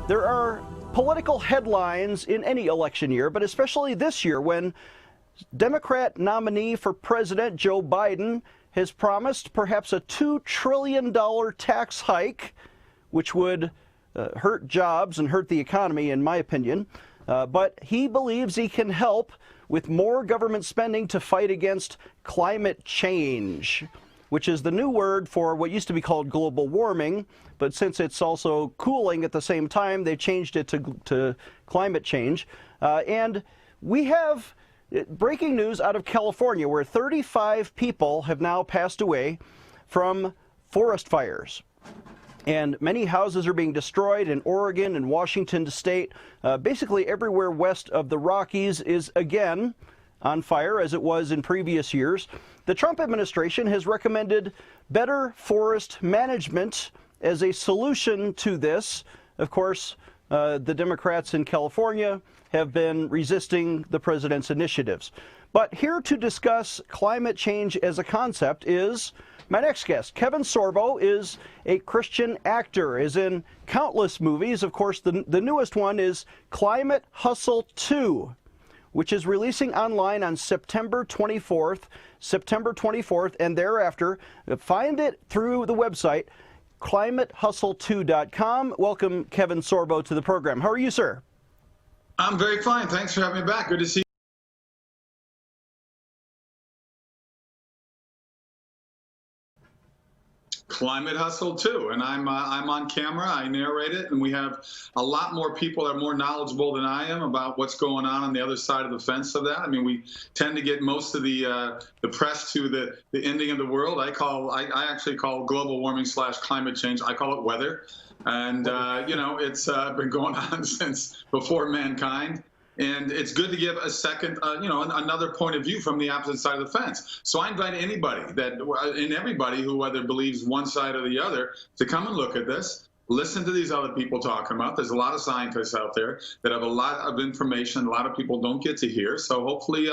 There are political headlines in any election year, but especially this year when Democrat nominee for president Joe Biden has promised perhaps a $2 trillion tax hike, which would hurt jobs and hurt the economy, in my opinion. But he believes he can help with more government spending to fight against climate change, which is the new word for what used to be called global warming. But since it's also cooling at the same time, they changed it to climate change. And we have breaking news out of California, where 35 people have now passed away from forest fires. And many houses are being destroyed in Oregon and Washington state. Basically everywhere west of the Rockies is again on fire, as it was in previous years. The Trump administration has recommended better forest management as a solution to this. Of course, the Democrats in California have been resisting the president's initiatives. But here to discuss climate change as a concept is my next guest. Kevin Sorbo is a Christian actor, is in countless movies. Of course, the newest one is Climate Hustle 2, which is releasing online on September 24th, and thereafter. Find it through the website, climatehustle2.com. Welcome, Kevin Sorbo, to the program. How are you, sir? I'm very fine. Thanks for having me back. Good to see you. Climate Hustle 2, and I'm on camera. I narrate it, and we have a lot more people that are more knowledgeable than I am about what's going on the other side of the fence of that. I mean, we tend to get most of the press to the ending of the world. I actually call global warming / climate change. I call it weather, and you know, it's been going on since before mankind. And it's good to give a second, you know, another point of view from the opposite side of the fence. So I invite anybody and everybody who whether believes one side or the other to come and look at this, listen to these other people talking about. There's a lot of scientists out there that have a lot of information a lot of people don't get to hear. So hopefully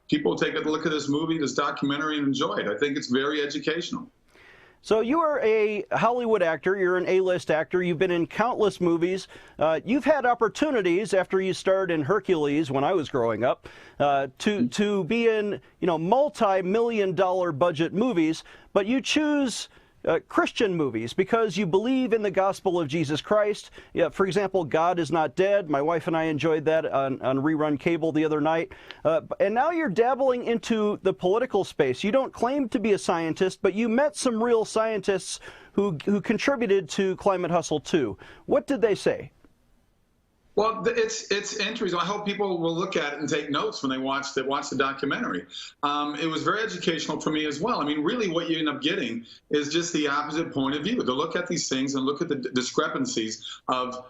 people will take a look at this movie, this documentary, and enjoy it. I think it's very educational. So you are a Hollywood actor, you're an A-list actor, you've been in countless movies. You've had opportunities after you starred in Hercules when I was growing up to be in, you know, multi-million-dollar budget movies, but you choose Christian movies because you believe in the gospel of Jesus Christ. Yeah, for example, God is Not Dead. My wife and I enjoyed that on rerun cable the other night. And now you're dabbling into the political space. You don't claim to be a scientist, but you met some real scientists who contributed to Climate Hustle 2. What did they say? Well, it's interesting. I hope people will look at it and take notes when they watch the documentary. It was very educational for me as well. I mean, really what you end up getting is just the opposite point of view, to look at these things and look at the discrepancies of,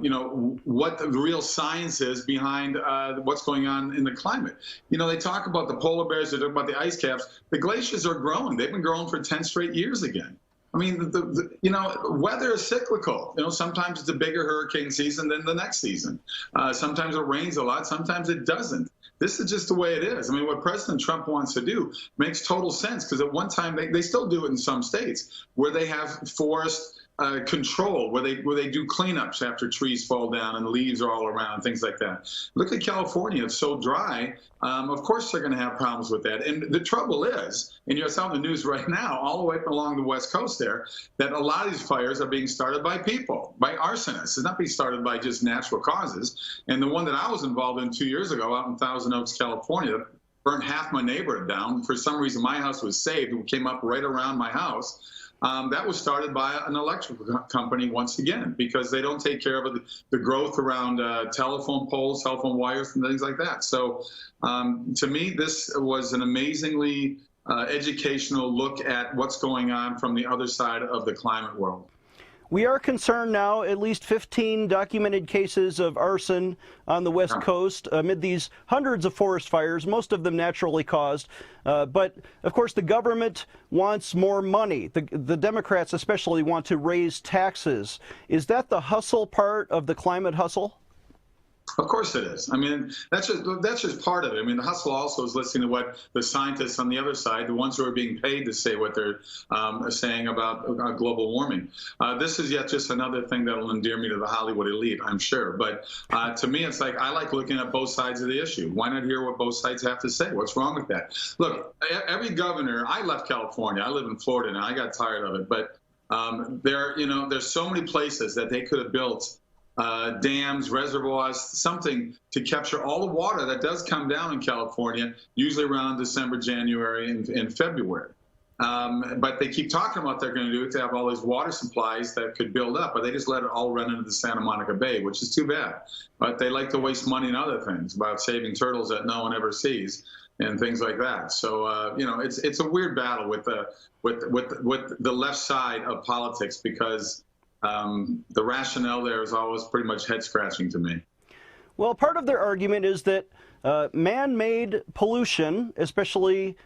you know, what the real science is behind what's going on in the climate. You know, they talk about the polar bears, they talk about the ice caps. The glaciers are growing. They've been growing for 10 straight years again. I mean, you know, weather is cyclical. You know, sometimes it's a bigger hurricane season than the next season. Sometimes it rains a lot. Sometimes it doesn't. This is just the way it is. I mean, what President Trump wants to do makes total sense, because at one time they still do it in some states where they have forest control, where they do cleanups after trees fall down and leaves are all around, things like that. Look at California; it's so dry. Of course, they're going to have problems with that. And the trouble is, and you're on the news right now, all the way up along the West Coast there, that a lot of these fires are being started by people, by arsonists. It's not being started by just natural causes. And the one that I was involved in 2 years ago out in Thousand Oaks, California, burned half my neighborhood down. For some reason, my house was saved. It came up right around my house. That was started by an electrical company once again, because they don't take care of the growth around telephone poles, cell phone wires, and things like that. So to me, this was an amazingly educational look at what's going on from the other side of the climate world. We are concerned now, at least 15 documented cases of arson on the West Coast amid these hundreds of forest fires, most of them naturally caused. But, of course, the government wants more money. The Democrats especially want to raise taxes. Is that the hustle part of the climate hustle? Of course it is. I mean, that's just part of it. I mean, the hustle also is listening to what the scientists on the other side, the ones who are being paid to say what they're saying about global warming. This is yet just another thing that will endear me to the Hollywood elite, I'm sure. But to me, it's like I like looking at both sides of the issue. Why not hear what both sides have to say? What's wrong with that? Look, every governor, I left California. I live in Florida now. I got tired of it. But there's so many places that they could have built dams, reservoirs, something to capture all the water that does come down in California, usually around December, January, and February. But they keep talking about they're going to do it to have all these water supplies that could build up, but they just let it all run into the Santa Monica Bay, which is too bad. But they like to waste money on other things, about saving turtles that no one ever sees and things like that. So it's a weird battle with the left side of politics, because the rationale there is always pretty much head-scratching to me. Well, part of their argument is that man-made pollution, especially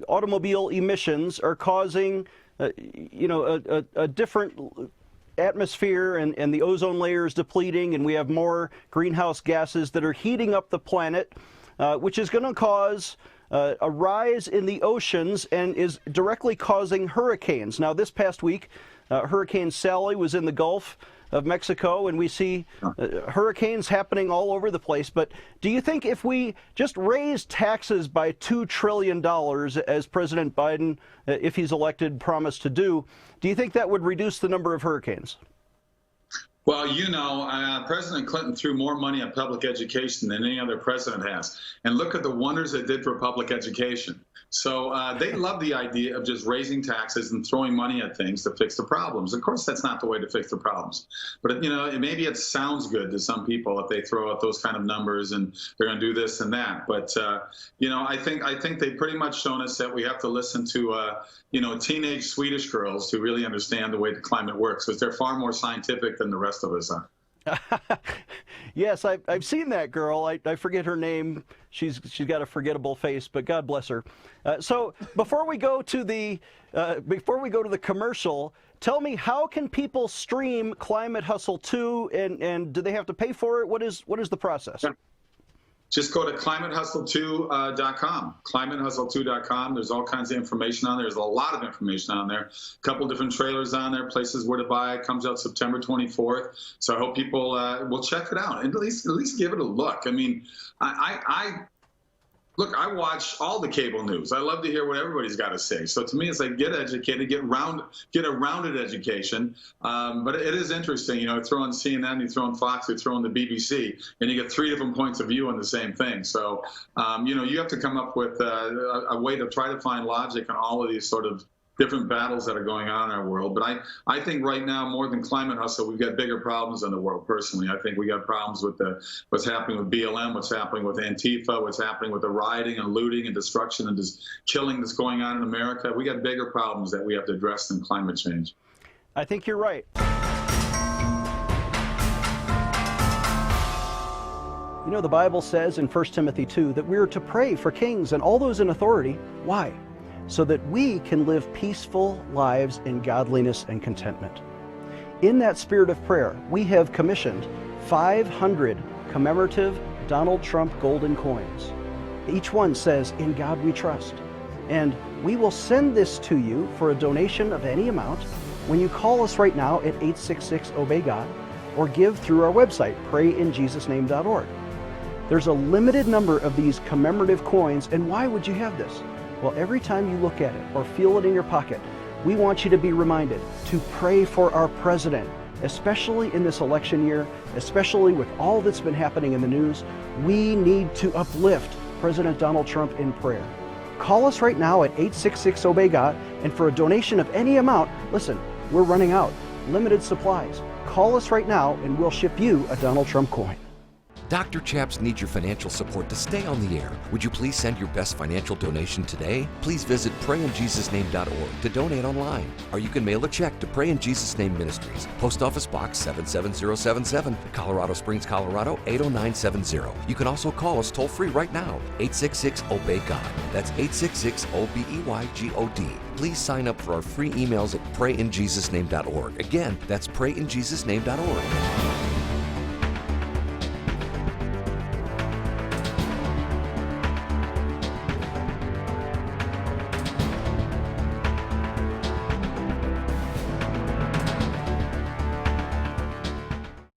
automobile emissions, are causing, a different atmosphere, and the ozone layer is depleting, and we have more greenhouse gases that are heating up the planet, which is going to cause a rise in the oceans and is directly causing hurricanes. Now, this past week, Hurricane Sally was in the Gulf of Mexico, and we see hurricanes happening all over the place. But do you think if we just raise taxes by $2 trillion, as President Biden, if he's elected, promised to do you think that would reduce the number of hurricanes? Well, President Clinton threw more money at public education than any other president has. And look at the wonders it did for public education. So they love the idea of just raising taxes and throwing money at things to fix the problems. Of course, that's not the way to fix the problems. But, maybe it sounds good to some people if they throw out those kind of numbers and they're going to do this and that. But, I think they've pretty much shown us that we have to listen to, teenage Swedish girls to really understand the way the climate works, because they're far more scientific than the rest of us are. Yes, I've seen that girl. I forget her name. She's got a forgettable face, but God bless her. So before we go to the commercial, tell me, how can people stream Climate Hustle 2, and do they have to pay for it? What is the process? Just go to climatehustle2.com, climatehustle2.com. There's all kinds of information on there. There's a lot of information on there. A couple different trailers on there, places where to buy. It comes out September 24th. So I hope people will check it out and at least give it a look. I mean, I watch all the cable news. I love to hear what everybody's got to say. So to me, it's like, get educated, get a rounded education. But it is interesting, throw on CNN, you throw on Fox, you throw on the BBC, and you get 3 different points of view on the same thing. So, you have to come up with a way to try to find logic in all of these sort of different battles that are going on in our world. But I think right now, more than Climate Hustle, we've got bigger problems in the world, personally. I think we got problems with what's happening with BLM, what's happening with Antifa, what's happening with the rioting and looting and destruction and just killing that's going on in America. We got bigger problems that we have to address than climate change. I think you're right. The Bible says in 1 Timothy 2 that we are to pray for kings and all those in authority. Why? So that we can live peaceful lives in godliness and contentment. In that spirit of prayer, we have commissioned 500 commemorative Donald Trump golden coins. Each one says, "In God we trust." And we will send this to you for a donation of any amount when you call us right now at 866-OBEY-GOD or give through our website, prayinjesusname.org. There's a limited number of these commemorative coins, and why would you have this? Well, every time you look at it or feel it in your pocket, we want you to be reminded to pray for our president, especially in this election year, especially with all that's been happening in the news. We need to uplift President Donald Trump in prayer. Call us right now at 866-OBEY-GOD, and for a donation of any amount, listen, we're running out, limited supplies. Call us right now and we'll ship you a Donald Trump coin. Dr. Chaps needs your financial support to stay on the air. Would you please send your best financial donation today? Please visit PrayInJesusName.org to donate online. Or you can mail a check to Pray in Jesus Name Ministries, Post Office Box 77077, Colorado Springs, Colorado 80970. You can also call us toll-free right now, 866-OBEY-GOD. That's 866-OBEYGOD. Please sign up for our free emails at PrayInJesusName.org. Again, that's PrayInJesusName.org.